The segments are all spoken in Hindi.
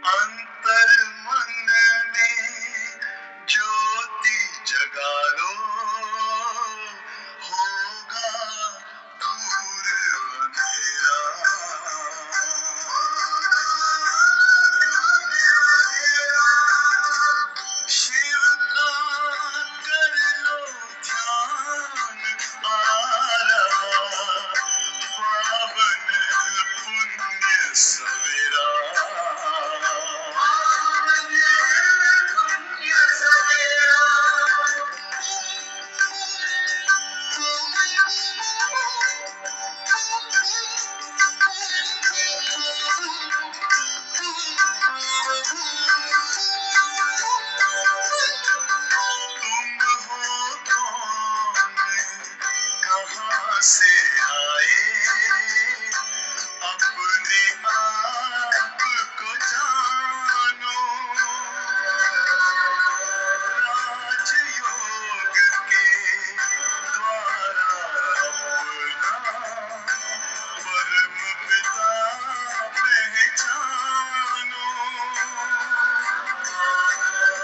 अंतर मन में ज्योति जगा लो, होगा दूर अंधेरा। शिव का कर लो ध्यान, आ रहा पावन पुण्य सवेरा। तुम हो कौन, कहाँ से आए, अपने आप को जानो। राजयोग के द्वारा अपना परम पिता पहचानो।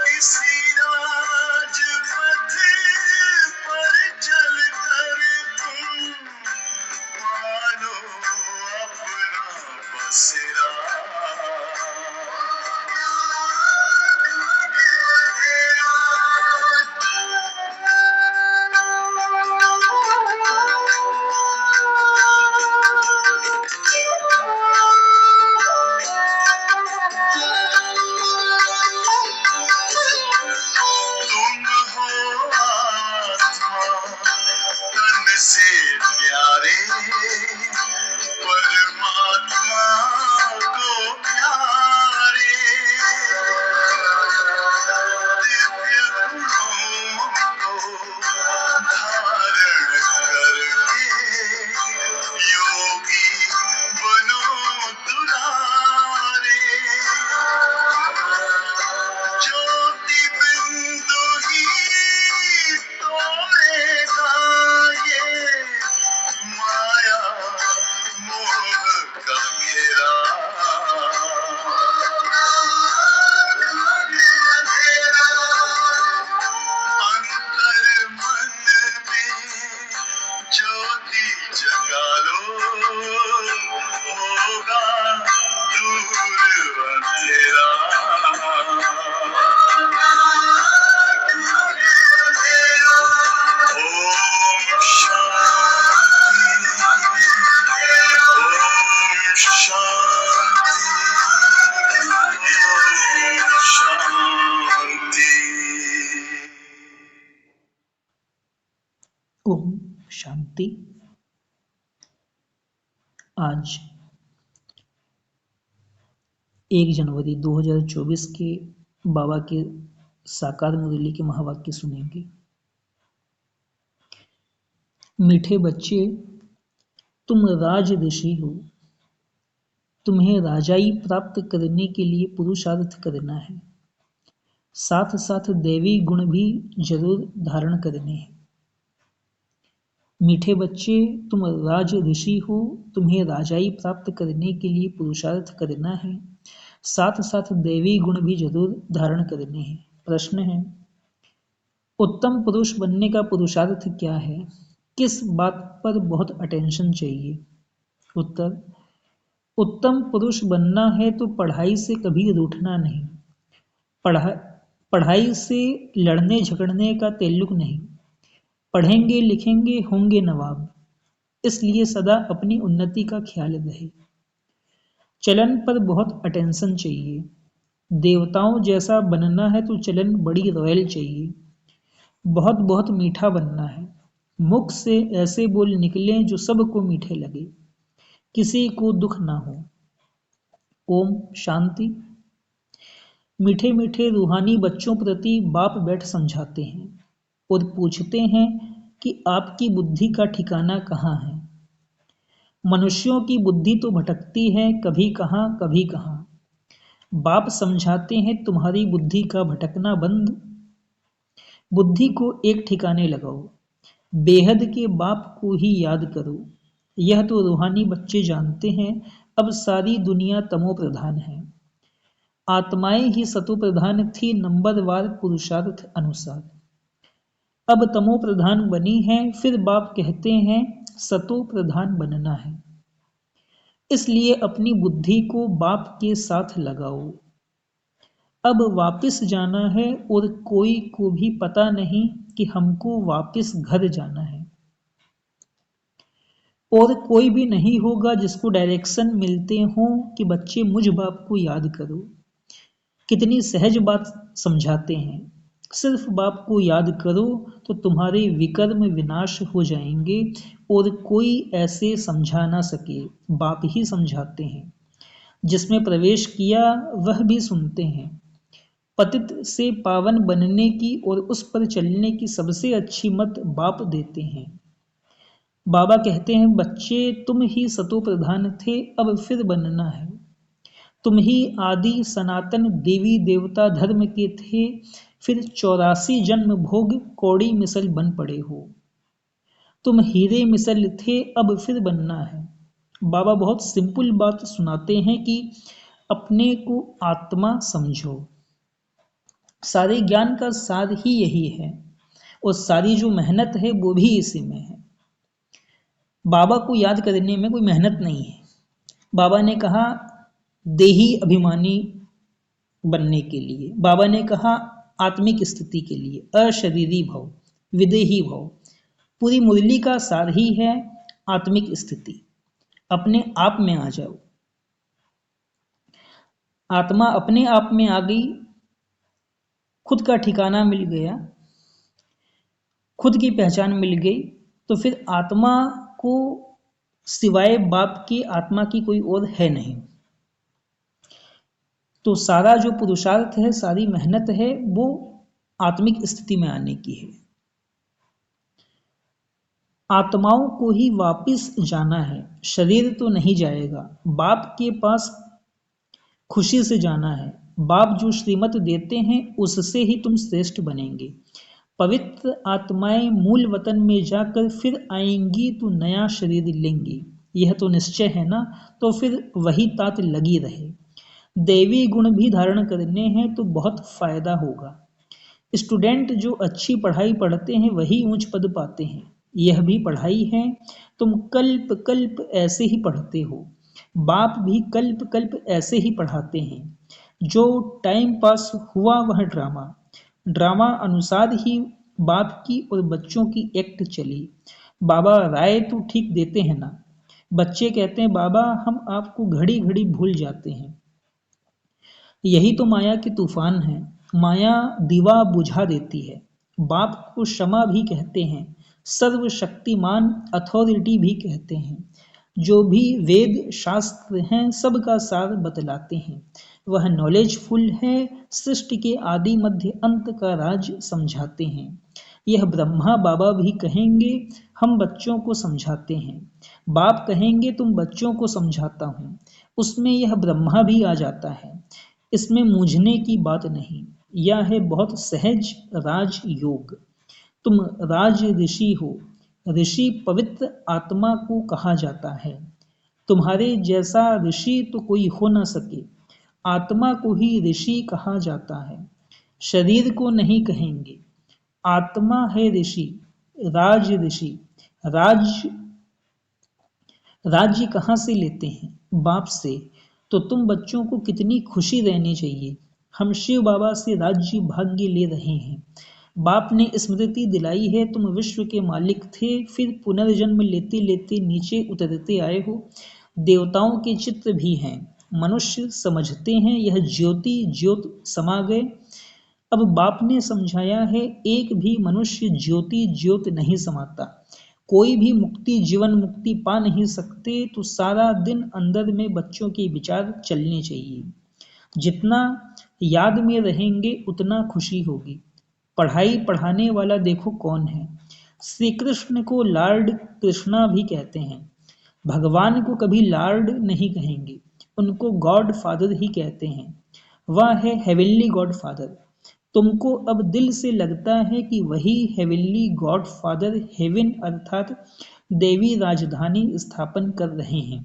इसी राजपथ पर चल कर तुम पालो अपना बसेरा। तुम हो आत्मा तन से प्यारे, परमात्मा को प्यारे। दिव्य गुणों को धारण करके योगी बनो दुलारे। ज्योति बिंदु ही तोड़ेगा ये माया मोह का घेरा। अंतर मन में ज्योति जगा लो, होगा दूर अंधेरा। ओम शांति, ओम शांति, ओम शांति। ओम शांति। आज 1 जनवरी 2024 के बाबा के साकार मुरली के महावाक्य सुनेंगे। मीठे बच्चे, तुम राज ऋषि हो। तुम्हें राजाई प्राप्त करने के लिए पुरुषार्थ करना है, साथ साथ दैवी गुण भी जरूर धारण करने हैं। मीठे बच्चे, तुम राज ऋषि हो। तुम्हें राजाई प्राप्त करने के लिए पुरुषार्थ करना है, साथ साथ दैवी गुण भी जरूर धारण करने हैं। प्रश्न है, उत्तम पुरुष बनने का पुरुषार्थ क्या है? किस बात पर बहुत अटेंशन चाहिए? उत्तर, उत्तम पुरुष बनना है तो पढ़ाई से कभी रूठना नहीं, पढ़ाई से लड़ने झगड़ने का ताल्लुक नहीं। पढ़ेंगे लिखेंगे होंगे नवाब, इसलिए सदा अपनी उन्नति का ख्याल रहे। चलन पर बहुत अटेंशन चाहिए। देवताओं जैसा बनना है तो चलन बड़ी रॉयल चाहिए। बहुत बहुत मीठा बनना है, मुख से ऐसे बोल निकलें जो सबको मीठे लगे, किसी को दुख ना हो। ओम शांति। मीठे मीठे रूहानी बच्चों प्रति बाप बैठ समझाते हैं और पूछते हैं कि आपकी बुद्धि का ठिकाना कहाँ है। मनुष्यों की बुद्धि तो भटकती है, कभी कहाँ कभी कहाँ। बाप समझाते हैं, तुम्हारी बुद्धि का भटकना बंद, बुद्धि को एक ठिकाने लगाओ, बेहद के बाप को ही याद करो। यह तो रूहानी बच्चे जानते हैं, अब सारी दुनिया तमो प्रधान है। आत्माएं ही सतो प्रधान थी नंबरवार पुरुषार्थ अनुसार। अब तमो प्रधान बनी है, फिर बाप कहते हैं सतो प्रधान बनना है। इसलिए अपनी बुद्धि को बाप के साथ लगाओ। अब वापस जाना है और कोई को भी पता नहीं कि हमको वापस घर जाना है। और कोई भी नहीं होगा जिसको डायरेक्शन मिलते हों कि बच्चे मुझ बाप को याद करो। कितनी सहज बात समझाते हैं। सिर्फ बाप को याद करो तो तुम्हारे विकर्म विनाश हो जाएंगे और कोई ऐसे समझा ना सके, बाप ही समझाते हैं। जिसमें प्रवेश किया वह भी सुनते हैं। पतित से पावन बनने की और उस पर चलने की सबसे अच्छी मत बाप देते हैं। बाबा कहते हैं बच्चे तुम ही सतो प्रधान थे, अब फिर बनना है। तुम ही आदि सनातन देवी देवता धर्म के थे, फिर 84 जन्म भोग कौड़ी मिसल बन पड़े हो। तुम हीरे मिसल थे, अब फिर बनना है। बाबा बहुत सिंपल बात सुनाते हैं कि अपने को आत्मा समझो। सारे ज्ञान का सार ही यही है और सारी जो मेहनत है वो भी इसी में है। बाबा को याद करने में कोई मेहनत नहीं है। बाबा ने कहा देही अभिमानी बनने के लिए, बाबा ने कहा आत्मिक स्थिति के लिए, अशरीरी भव, विदेही भव। पूरी मुरली का सार ही है आत्मिक स्थिति। अपने आप में आ जाओ। आत्मा अपने आप में आ गई, खुद का ठिकाना मिल गया, खुद की पहचान मिल गई, तो फिर आत्मा को सिवाय बाप की आत्मा की कोई और है नहीं। तो सारा जो पुरुषार्थ है, सारी मेहनत है, वो आत्मिक स्थिति में आने की है। आत्माओं को ही वापस जाना है, शरीर तो नहीं जाएगा। बाप के पास खुशी से जाना है। बाप जो श्रीमत देते हैं उससे ही तुम श्रेष्ठ बनेंगे। पवित्र आत्माएं मूल वतन में जाकर फिर आएंगी तो नया शरीर लेंगी, यह तो निश्चय है ना। तो फिर वही तात लगी रहे। दैवी गुण भी धारण करने हैं तो बहुत फायदा होगा। स्टूडेंट जो अच्छी पढ़ाई पढ़ते हैं वही ऊंच पद पाते हैं। यह भी पढ़ाई है। तुम कल्प कल्प ऐसे ही पढ़ते हो, बाप भी कल्प कल्प ऐसे ही पढ़ाते हैं। जो टाइम पास हुआ वह ड्रामा, ड्रामा अनुसार ही बाप की और बच्चों की एक्ट चली। बाबा राय तो ठीक देते हैं ना। बच्चे कहते हैं बाबा हम आपको घड़ी घड़ी भूल जाते हैं। यही तो माया की तूफान है। माया दीवा बुझा देती है। बाप को क्षमा भी कहते हैं, सर्वशक्तिमान अथॉरिटी भी कहते हैं। जो भी वेद शास्त्र हैं सबका सार बतलाते हैं। वह नॉलेजफुल है, सृष्टि के आदि मध्य अंत का राज समझाते हैं। यह ब्रह्मा बाबा भी कहेंगे हम बच्चों को समझाते हैं। बाप कहेंगे तुम बच्चों को समझाता हूँ। उसमें यह ब्रह्मा भी आ जाता है। इसमें मूझने की बात नहीं। यह है बहुत सहज राज योग। तुम राज ऋषि हो। ऋषि पवित्र आत्मा को कहा जाता है। तुम्हारे जैसा ऋषि तो कोई हो न सके। आत्मा को ही ऋषि कहा जाता है, शरीर को नहीं कहेंगे। आत्मा है ऋषि, राज ऋषि। राज राज्य कहाँ से लेते हैं? बाप से। तो तुम बच्चों को कितनी खुशी रहनी चाहिए। हम शिव बाबा से राज्य भाग्य ले रहे हैं। बाप ने स्मृति दिलाई है तुम विश्व के मालिक थे, फिर पुनर्जन्म लेते लेते नीचे उतरते आए हो। देवताओं के चित्र भी हैं। मनुष्य समझते हैं यह ज्योति ज्योत समा गए। अब बाप ने समझाया है एक भी मनुष्य ज्योति ज्योत नहीं समाता। कोई भी मुक्ति जीवन मुक्ति पा नहीं सकते। तो सारा दिन अंदर में बच्चों के विचार चलने चाहिए। जितना याद में रहेंगे उतना खुशी होगी। पढ़ाई पढ़ाने वाला देखो कौन है। श्री कृष्ण को लॉर्ड कृष्णा भी कहते हैं। भगवान को कभी लॉर्ड नहीं कहेंगे, उनको गॉड फादर ही कहते हैं। वह है हेवनली गॉड फादर। तुमको अब दिल से लगता है कि वही हेवनली गॉड फादर हेवन अर्थात देवी राजधानी स्थापन कर रहे हैं।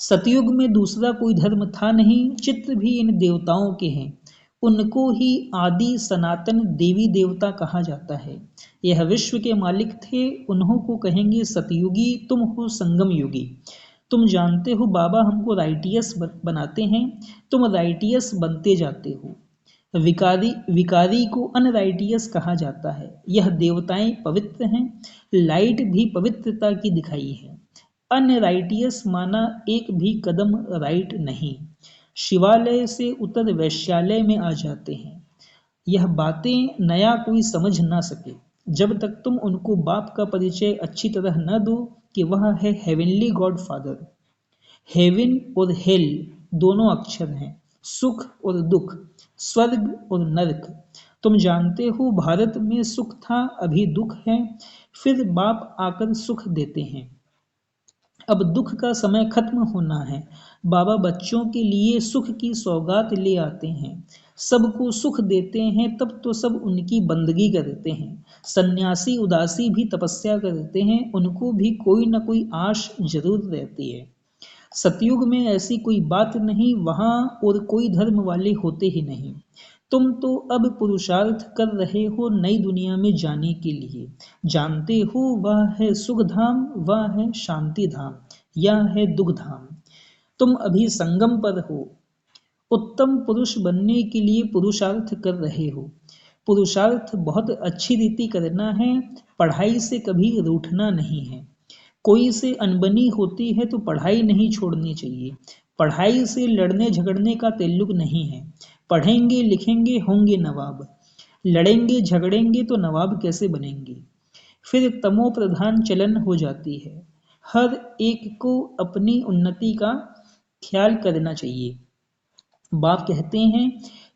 सतयुग में दूसरा कोई धर्म था नहीं, चित्र भी इन देवताओं के हैं, उनको ही आदि सनातन देवी देवता कहा जाता है। यह विश्व के मालिक थे, उन्हों को कहेंगे सतयुगी, तुम हो संगम युगी। तुम जानते हो बाबा हमको राइटियस बनाते हैं, तुम राइटियस बनते जाते हो। विकारी विकारी को अनराइटियस कहा जाता है। यह देवताएं पवित्र हैं, लाइट भी पवित्रता की दिखाई है। अनराइटियस माना एक भी कदम राइट नहीं। शिवालय से उतर वैश्यालय में आ जाते हैं। यह बातें नया कोई समझ ना सके जब तक तुम उनको बाप का परिचय अच्छी तरह न दो कि वह है हेवनली गॉड फादर। हेवन और हेल दोनों अक्षर हैं, सुख और दुख, स्वर्ग और नरक। तुम जानते हो भारत में सुख था, अभी दुख है, फिर बाप आकर सुख देते हैं। अब दुख का समय खत्म होना है। बाबा बच्चों के लिए सुख की सौगात ले आते हैं, सबको सुख देते हैं, तब तो सब उनकी बंदगी करते हैं। सन्यासी उदासी भी तपस्या करते हैं, उनको भी कोई न कोई आश जरूर रहती है। सतयुग में ऐसी कोई बात नहीं, वहां और कोई धर्म वाले होते ही नहीं। तुम तो अब पुरुषार्थ कर रहे हो नई दुनिया में जाने के लिए। जानते हो वह है सुख धाम, वह है शांति धाम, यह है दुख धाम। तुम अभी संगम पर हो, उत्तम पुरुष बनने के लिए पुरुषार्थ कर रहे हो। पुरुषार्थ बहुत अच्छी रीति करना है, पढ़ाई से कभी रूठना नहीं है। कोई से अनबनी होती है तो पढ़ाई नहीं छोड़नी चाहिए। पढ़ाई से लड़ने झगड़ने का ताल्लुक नहीं है। पढ़ेंगे लिखेंगे होंगे नवाब, लड़ेंगे झगड़ेंगे तो नवाब कैसे बनेंगे। फिर तमो प्रधान चलन हो जाती है। हर एक को अपनी उन्नति का ख्याल करना चाहिए। बाप कहते हैं,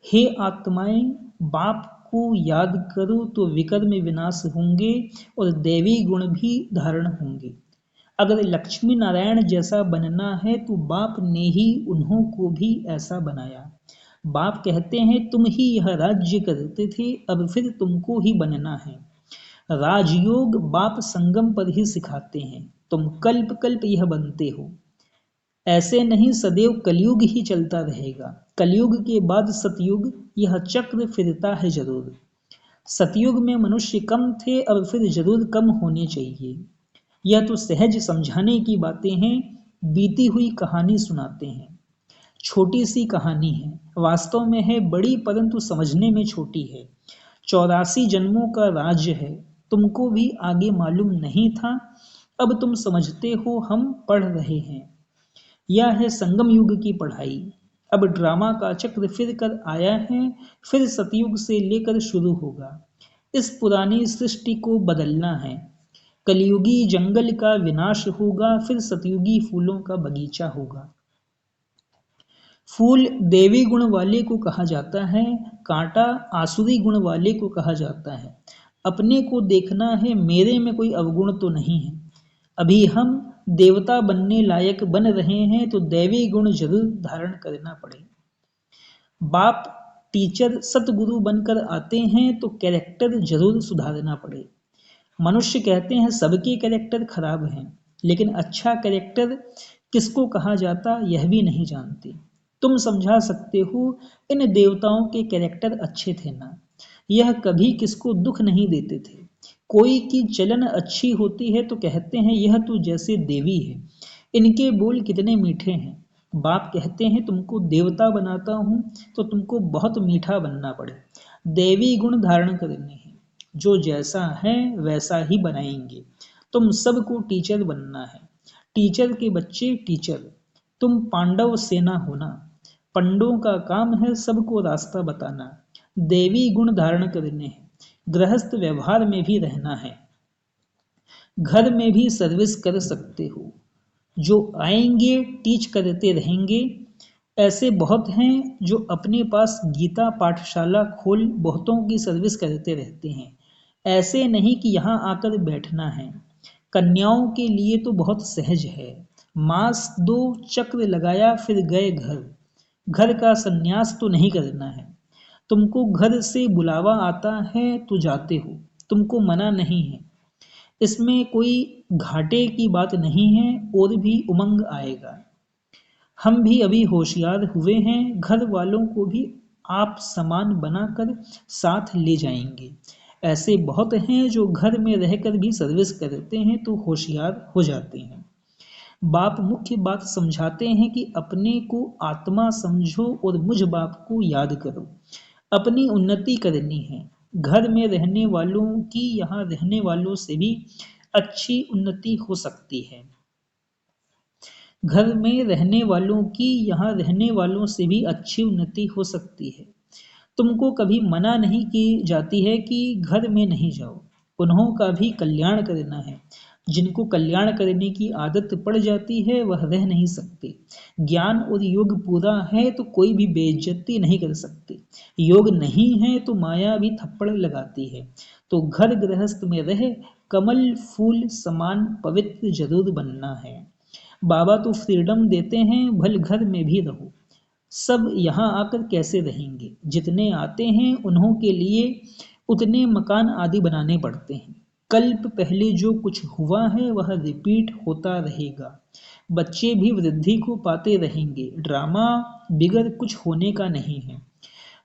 हे आत्माएं, बाप को याद करो तो विकर्म विनाश होंगे और दैवी गुण भी धारण होंगे। अगर लक्ष्मी नारायण जैसा बनना है तो बाप ने ही उन्हों को भी ऐसा बनाया। बाप कहते हैं, तुम ही यह राज्य करते थे, अब फिर तुमको ही बनना है। राजयोग बाप संगम पर ही सिखाते हैं, तुम कल्प कल्प यह बनते हो। ऐसे नहीं, सदैव कलयुग ही चलता रहेगा। कलयुग के बाद सतयुग, यह चक्र फिरता है जरूर। सतयुग में मनुष्य कम थे, अब फिर जरूर कम होने चाहिए। यह तो सहज समझाने की बातें हैं, बीती हुई कहानी सुनाते हैं। छोटी सी कहानी है, वास्तव में है बड़ी, परंतु समझने में छोटी है। 84 जन्मों का राज्य है, तुमको भी आगे मालूम नहीं था, अब तुम समझते हो, हम पढ़ रहे हैं। यह है संगम युग की पढ़ाई। अब ड्रामा का चक्र फिर कर आया है, फिर सतयुग से लेकर शुरू होगा। इस पुरानी सृष्टि को बदलना है। कलयुगी जंगल का विनाश होगा, फिर सतयुगी फूलों का बगीचा होगा। फूल देवी गुण वाले को कहा जाता है, कांटा आसुरी गुण वाले को कहा जाता है। अपने को देखना है, मेरे में कोई अवगुण तो नहीं है। अभी हम देवता बनने लायक बन रहे हैं तो दैवी गुण जरूर धारण करना पड़े। बाप टीचर सतगुरु बनकर आते हैं तो कैरेक्टर जरूर सुधारना पड़े। मनुष्य कहते हैं सबके कैरेक्टर खराब हैं, लेकिन अच्छा कैरेक्टर किसको कहा जाता यह भी नहीं जानते। तुम समझा सकते हो, इन देवताओं के कैरेक्टर अच्छे थे ना, यह कभी किसको दुख नहीं देते थे। कोई की चलन अच्छी होती है तो कहते हैं यह तो जैसे देवी है, इनके बोल कितने मीठे हैं। बाप कहते हैं तुमको देवता बनाता हूं तो तुमको बहुत मीठा बनना पड़े, देवी गुण धारण करने हैं। जो जैसा है वैसा ही बनाएंगे। तुम सबको टीचर बनना है, टीचर के बच्चे टीचर। तुम पांडव सेना होना, पंडों का काम है सबको रास्ता बताना। देवी गुण धारण करने हैं, गृहस्थ व्यवहार में भी रहना है। घर में भी सर्विस कर सकते हो, जो आएंगे टीच करते रहेंगे। ऐसे बहुत हैं जो अपने पास गीता पाठशाला खोल बहुतों की सर्विस करते रहते हैं। ऐसे नहीं कि यहाँ आकर बैठना है। कन्याओं के लिए तो बहुत सहज है, मास दो चक्र लगाया फिर गए घर। घर का संन्यास तो नहीं करना है। तुमको घर से बुलावा आता है तो जाते हो, तुमको मना नहीं है। इसमें कोई घाटे की बात नहीं है, और भी उमंग आएगा। हम भी अभी होशियार हुए हैं, घर वालों को भी आप समान बनाकर साथ ले जाएंगे। ऐसे बहुत हैं जो घर में रहकर भी सर्विस करते हैं तो होशियार हो जाते हैं। बाप मुख्य बात समझाते हैं कि अपने को आत्मा समझो और मुझ बाप को याद करो। अपनी उन्नति करनी है। घर में रहने वालों की यहाँ रहने वालों से भी अच्छी उन्नति हो सकती है। घर में रहने वालों की यहाँ रहने वालों से भी अच्छी उन्नति हो सकती है। तुमको कभी मना नहीं की जाती है कि घर में नहीं जाओ। उन्हों का भी कल्याण करना है। जिनको कल्याण करने की आदत पड़ जाती है वह रह नहीं सकते। ज्ञान और योग पूरा है तो कोई भी बेइज्जती नहीं कर सकते। योग नहीं है तो माया भी थप्पड़ लगाती है। तो घर गृहस्थ में रह कमल फूल समान पवित्र जरूर बनना है। बाबा तो फ्रीडम देते हैं, भल घर में भी रहो। सब यहाँ आकर कैसे रहेंगे? जितने आते हैं उन्हों के लिए उतने मकान आदि बनाने पड़ते हैं। कल्प पहले जो कुछ हुआ है वह रिपीट होता रहेगा। बच्चे भी वृद्धि को पाते रहेंगे। ड्रामा बिगड़ कुछ होने का नहीं है।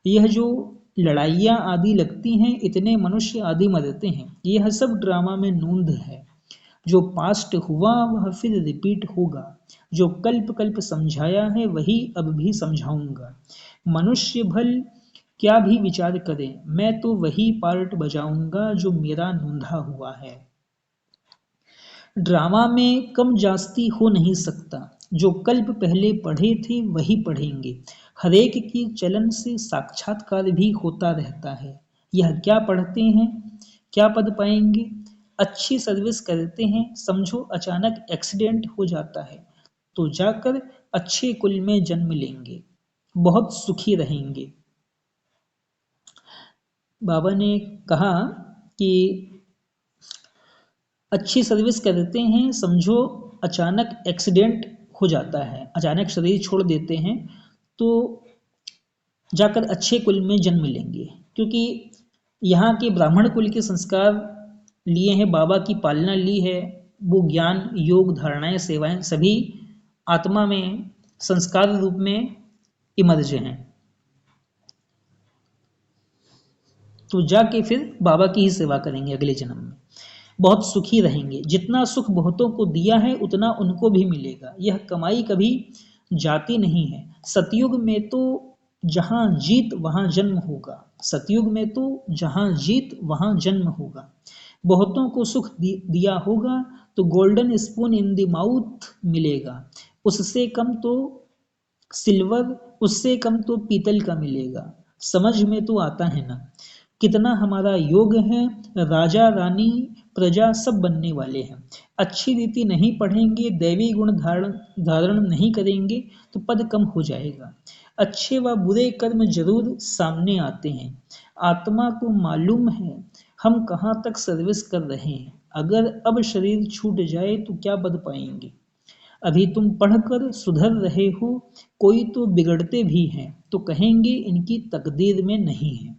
यह जो लड़ाइयाँ आदि लगती हैं, इतने मनुष्य आदि मरते हैं, यह सब ड्रामा में नूंद है। जो पास्ट हुआ वह फिर रिपीट होगा। जो कल्प कल्प समझाया है वही अब भी समझाऊंगा। मनुष्य भल क्या भी विचार करे, मैं तो वही पार्ट बजाऊंगा जो मेरा नूंधा हुआ है। ड्रामा में कम जास्ती हो नहीं सकता। जो कल्प पहले पढ़े थे वही पढ़ेंगे। हरेक की चलन से साक्षात्कार भी होता रहता है। यह क्या पढ़ते हैं, क्या पद पाएंगे? अच्छी सर्विस करते हैं, समझो अचानक एक्सीडेंट हो जाता है तो जाकर अच्छे कुल में जन्म लेंगे, बहुत सुखी रहेंगे। बाबा ने कहा कि अच्छी सर्विस करते हैं, समझो अचानक एक्सीडेंट हो जाता है, अचानक शरीर छोड़ देते हैं तो जाकर अच्छे कुल में जन्म लेंगे। क्योंकि यहाँ के ब्राह्मण कुल के संस्कार लिए हैं, बाबा की पालना ली है, वो ज्ञान योग धारणाएं सेवाएं सभी आत्मा में संस्कार रूप में इमर्ज हैं। तो जाके फिर बाबा की ही सेवा करेंगे अगले जन्म में, बहुत सुखी रहेंगे। जितना सुख बहुतों को दिया है उतना उनको भी मिलेगा। यह कमाई कभी जाती नहीं है। सतयुग में तो जहां जीत वहां जन्म होगा। सतयुग में तो जहां जीत वहां जन्म होगा। बहुतों को सुख दिया होगा तो golden spoon in the mouth मिलेगा। उससे कम तो सिल्वर, उससे कम तो पीतल का मिलेगा। समझ में तो आता है ना कितना हमारा योग है। राजा रानी प्रजा सब बनने वाले हैं। अच्छी रीति नहीं पढ़ेंगे, दैवी गुण धारण नहीं करेंगे तो पद कम हो जाएगा। अच्छे व बुरे कर्म जरूर सामने आते हैं। आत्मा को मालूम है हम कहाँ तक सर्विस कर रहे हैं। अगर अब शरीर छूट जाए तो क्या पद पाएंगे? अभी तुम पढ़कर सुधर रहे हो, कोई तो बिगड़ते भी हैं तो कहेंगे इनकी तकदीर में नहीं है।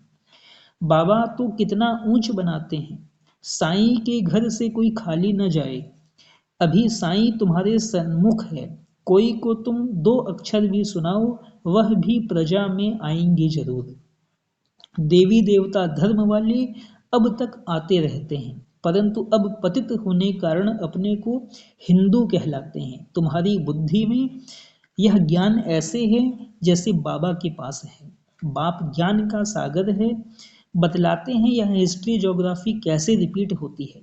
बाबा तो कितना ऊंच बनाते हैं। साईं के घर से कोई खाली न जाए। अभी साईं तुम्हारे सन्मुख है। कोई को तुम दो अक्षर भी सुनाओ वह भी प्रजा में आएंगे जरूर। देवी देवता धर्म वाले अब तक आते रहते हैं, परंतु अब पतित होने कारण अपने को हिंदू कहलाते हैं। तुम्हारी बुद्धि में यह ज्ञान ऐसे है जैसे बाबा के पास है। बाप ज्ञान का सागर है। बतलाते हैं यह हिस्ट्री ज्योग्राफी कैसे रिपीट होती है।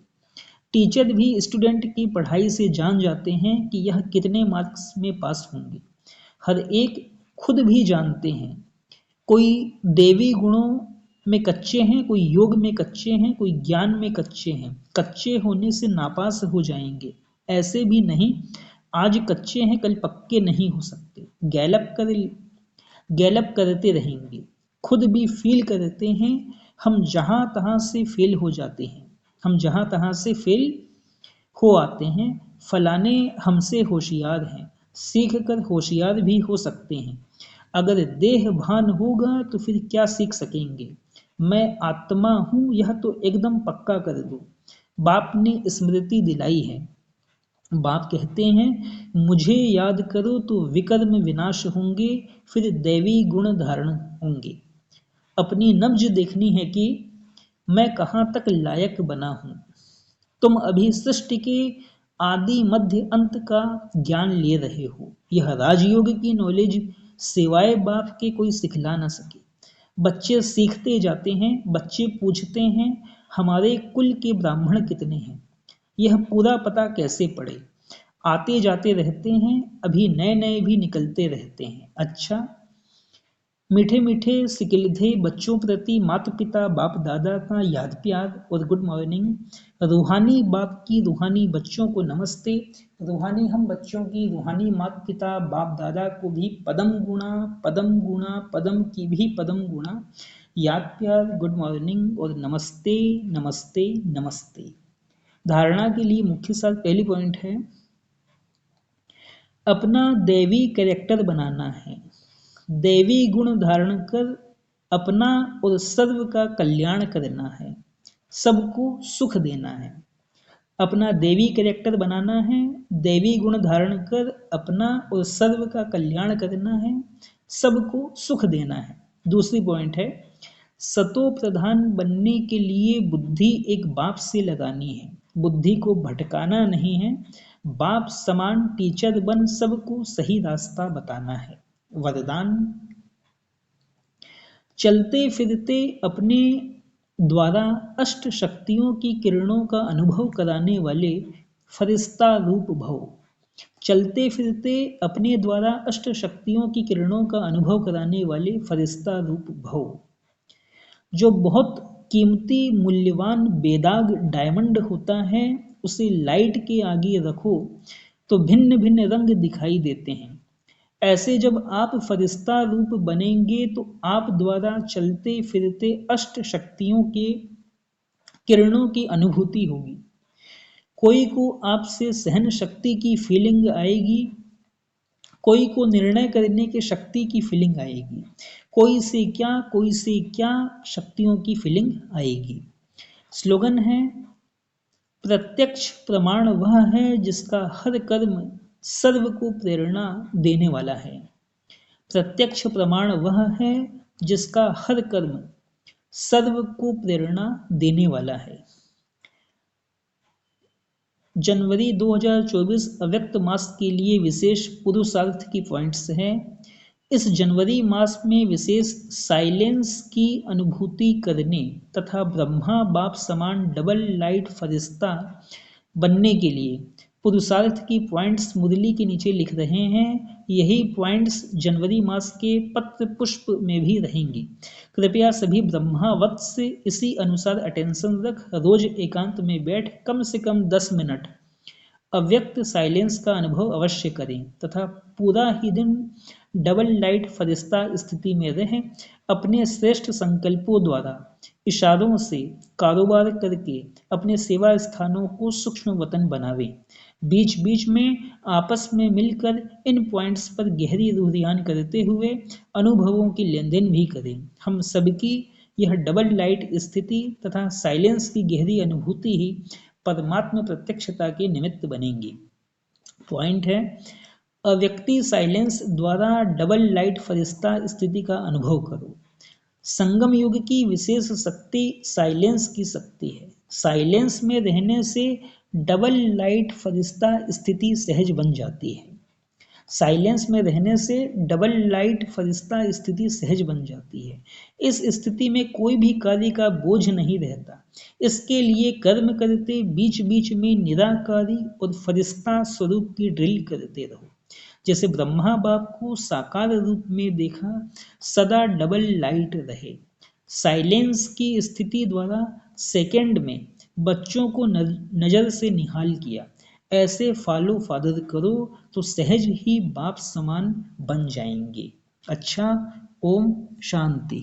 टीचर भी स्टूडेंट की पढ़ाई से जान जाते हैं कि यह कितने मार्क्स में पास होंगे। हर एक खुद भी जानते हैं। कोई देवी गुणों में कच्चे हैं, कोई योग में कच्चे हैं, कोई ज्ञान में कच्चे हैं। कच्चे होने से नापास हो जाएंगे, ऐसे भी नहीं आज कच्चे हैं कल पक्के नहीं हो सकते। गैलप करते रहेंगे। खुद भी फील करते हैं हम जहाँ तहाँ से फेल हो जाते हैं। हम जहाँ तहाँ से फेल हो आते हैं। फलाने हमसे होशियार हैं, सीख कर होशियार भी हो सकते हैं। अगर देह भान होगा तो फिर क्या सीख सकेंगे। मैं आत्मा हूँ यह तो एकदम पक्का कर दो। बाप ने स्मृति दिलाई है। बाप कहते हैं मुझे याद करो तो विकर्म विनाश होंगे, फिर दैवी गुण धारण होंगे। अपनी नब्ज देखनी है कि मैं कहाँ तक लायक बना हूँ। तुम अभी सृष्टि के आदि मध्य अंत का ज्ञान ले रहे हो। यह राजयोग की नॉलेज सिवाय बाप के कोई सिखला ना सके। बच्चे सीखते जाते हैं, बच्चे पूछते हैं हमारे कुल के ब्राह्मण कितने हैं, यह पूरा पता कैसे पड़े। आते जाते रहते हैं, अभी नए नए भी निकलते रहते हैं। अच्छा, मीठे मीठे सिकिलधे बच्चों प्रति माता पिता बाप दादा का याद प्यार और गुड मॉर्निंग। रूहानी बाप की रूहानी बच्चों को नमस्ते। रूहानी हम बच्चों की रूहानी माता पिता बाप दादा को भी पदम गुणा पदम गुणा पदम की भी पदम गुणा याद प्यार गुड मॉर्निंग और नमस्ते नमस्ते नमस्ते। धारणा के लिए मुख्य साथ पहली पॉइंट है अपना दैवी कैरेक्टर बनाना है। दैवी गुण धारण कर अपना और सर्व का कल्याण करना है, सबको सुख देना है। अपना देवी कैरेक्टर बनाना है, देवी गुण धारण कर अपना और सर्व का कल्याण करना है, सबको सुख देना है। दूसरी पॉइंट है सतो प्रधान बनने के लिए बुद्धि एक बाप से लगानी है, बुद्धि को भटकाना नहीं है। बाप समान टीचर बन सबको सही रास्ता बताना है। वरदान चलते फिरते अपने द्वारा अष्ट शक्तियों की किरणों का अनुभव कराने वाले फरिश्ता रूप भव। चलते फिरते अपने द्वारा अष्ट शक्तियों की किरणों का अनुभव कराने वाले फरिश्ता रूप भव। जो बहुत कीमती मूल्यवान बेदाग डायमंड होता है, उसे लाइट के आगे रखो तो भिन्न भिन्न रंग दिखाई देते हैं। ऐसे जब आप फरिश्ता रूप बनेंगे तो आप द्वारा चलते फिरते अष्ट शक्तियों के किरणों की अनुभूति होगी। कोई को आपसे सहन शक्ति की फीलिंग आएगी, कोई को निर्णय करने की शक्ति की फीलिंग आएगी, कोई से क्या शक्तियों की फीलिंग आएगी। स्लोगन है प्रत्यक्ष प्रमाण वह है जिसका हर कर्म सर्व को प्रेरणा देने वाला है। प्रत्यक्ष प्रमाण वह है जिसका हर कर्म सर्व को प्रेरणा देने वाला है। जनवरी 2024 अव्यक्त मास के लिए विशेष पुरुषार्थ की पॉइंट्स हैं। इस जनवरी मास में विशेष साइलेंस की अनुभूति करने तथा ब्रह्मा बाप समान डबल लाइट फरिश्ता बनने के लिए पुरुषार्थ की पॉइंट्स मुरली के नीचे लिख रहे हैं। यही पॉइंट्स जनवरी मास के पत्र पुष्प में भी रहेंगी। कृपया सभी ब्रह्मावत्स से इसी अनुसार अटेंशन रख रोज एकांत में बैठ कम से कम 10 मिनट अव्यक्त साइलेंस का अनुभव अवश्य करें तथा पूरा ही दिन डबल लाइट फरिश्ता स्थिति में रहें। अपने श्रेष्ठ संकल्पों द्वारा इशारों से कारोबार करके अपने सेवा स्थानों को सूक्ष्म वतन बनावें। बीच बीच में आपस में मिलकर इन पॉइंट्स पर गहरी रूह ध्यान करते हुए अनुभवों की लेन देन भी करें। हम सबकी यह डबल लाइट स्थिति तथा साइलेंस की गहरी अनुभूति ही परमात्मा प्रत्यक्षता के निमित्त बनेंगी। पॉइंट है अव्यक्ति साइलेंस द्वारा डबल लाइट फरिश्ता स्थिति का अनुभव करो। संगम युग की विशेष शक्ति साइलेंस की शक्ति है। साइलेंस में रहने से डबल लाइट फरिश्ता स्थिति सहज बन जाती है। साइलेंस में रहने से डबल लाइट फरिश्ता स्थिति सहज बन जाती है। इस स्थिति में कोई भी कार्य का बोझ नहीं रहता। इसके लिए कर्म करते बीच बीच में निराकारी और फरिश्ता स्वरूप की ड्रिल करते रहो। जैसे ब्रह्मा बाप को साकार रूप में देखा, सदा डबल लाइट रहे। साइलेंस की स्थिति द्वारा सेकंड में बच्चों को नजर से निहाल किया। ऐसे फॉलो फादर करो तो सहज ही बाप समान बन जाएंगे। अच्छा, ओम शांति।